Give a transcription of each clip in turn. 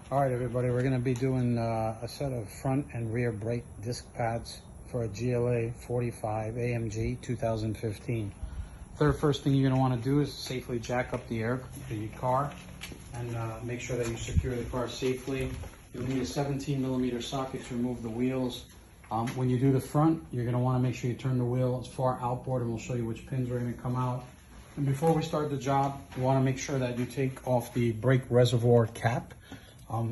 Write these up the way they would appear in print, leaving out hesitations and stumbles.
All right, everybody, we're going to be doing a set of front and rear brake disc pads for a GLA 45 AMG 2015. First thing you're going to want to do is safely jack up the car and make sure that you secure the car safely. You'll need a 17mm socket to remove the wheels. When you do the front, you're going to want to make sure you turn the wheel as far outboard, and we'll show you which pins are going to come out. And before we start the job, you want to make sure that you take off the brake reservoir cap.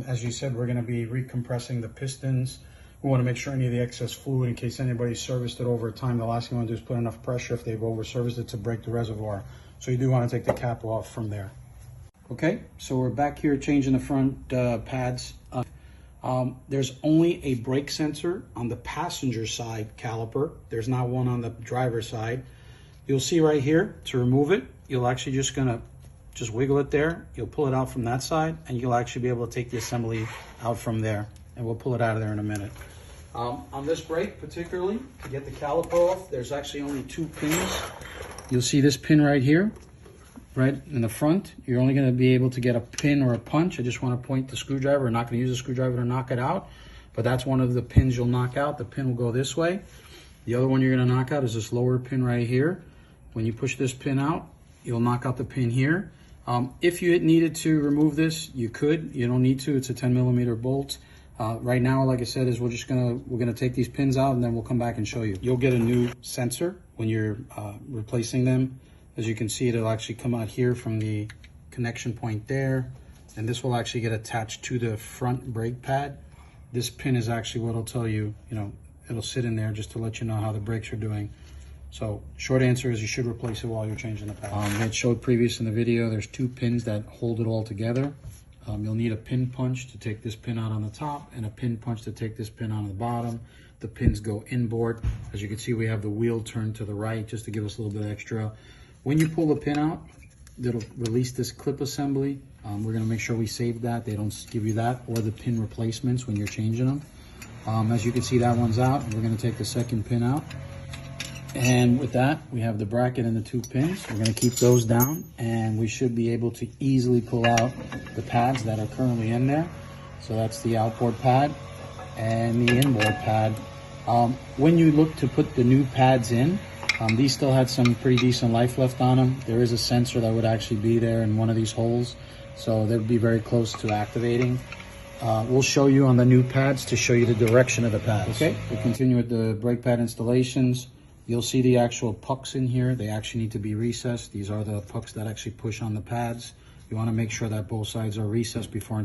As you said, we're going to be recompressing the pistons. We want to make sure any of the excess fluid, in case anybody's serviced it over time, the last thing you want to do is put enough pressure if they've over-serviced it to break the reservoir. So you do want to take the cap off from there. Okay, so we're back here changing the front pads. There's only a brake sensor on the passenger side caliper. There's not one on the driver's side. You'll see right here, to remove it, you'll actually just wiggle it there. You'll pull it out from that side, and you'll actually be able to take the assembly out from there. And we'll pull it out of there in a minute. On this brake particularly, to get the caliper off, there's actually only 2 pins. You'll see this pin right here, right in the front. You're only going to be able to get a pin or a punch. I just want to point the screwdriver. We're not going to use a screwdriver to knock it out, but that's one of the pins you'll knock out. The pin will go this way. The other one you're going to knock out is this lower pin right here. When you push this pin out, you'll knock out the pin here. If you needed to remove this, you could. You don't need to. It's a 10mm bolt. Right now, like I said, is we're gonna take these pins out, and then we'll come back and show you. You'll get a new sensor when you're replacing them. As you can see, it'll actually come out here from the connection point there, and this will actually get attached to the front brake pad. This pin is actually what'll tell you, it'll sit in there just to let you know how the brakes are doing. So short answer is you should replace it while you're changing the pad. It showed previous in the video, there's 2 pins that hold it all together. You'll need a pin punch to take this pin out on the top and a pin punch to take this pin out on the bottom. The pins go inboard. As you can see, we have the wheel turned to the right just to give us a little bit extra. When you pull the pin out, it'll release this clip assembly. We're gonna make sure we save that. They don't give you that or the pin replacements when you're changing them. As you can see, that one's out. We're gonna take the second pin out. And with that, we have the bracket and the 2 pins. We're going to keep those down, and we should be able to easily pull out the pads that are currently in there. So that's the outboard pad and the inboard pad. When you look to put the new pads in, these still had some pretty decent life left on them. There is a sensor that would actually be there in one of these holes, so they'd be very close to activating. We'll show you on the new pads to show you the direction of the pads. Okay, we'll continue with the brake pad installations. You'll see the actual pucks in here. They actually need to be recessed. These are the pucks that actually push on the pads. You want to make sure that both sides are recessed before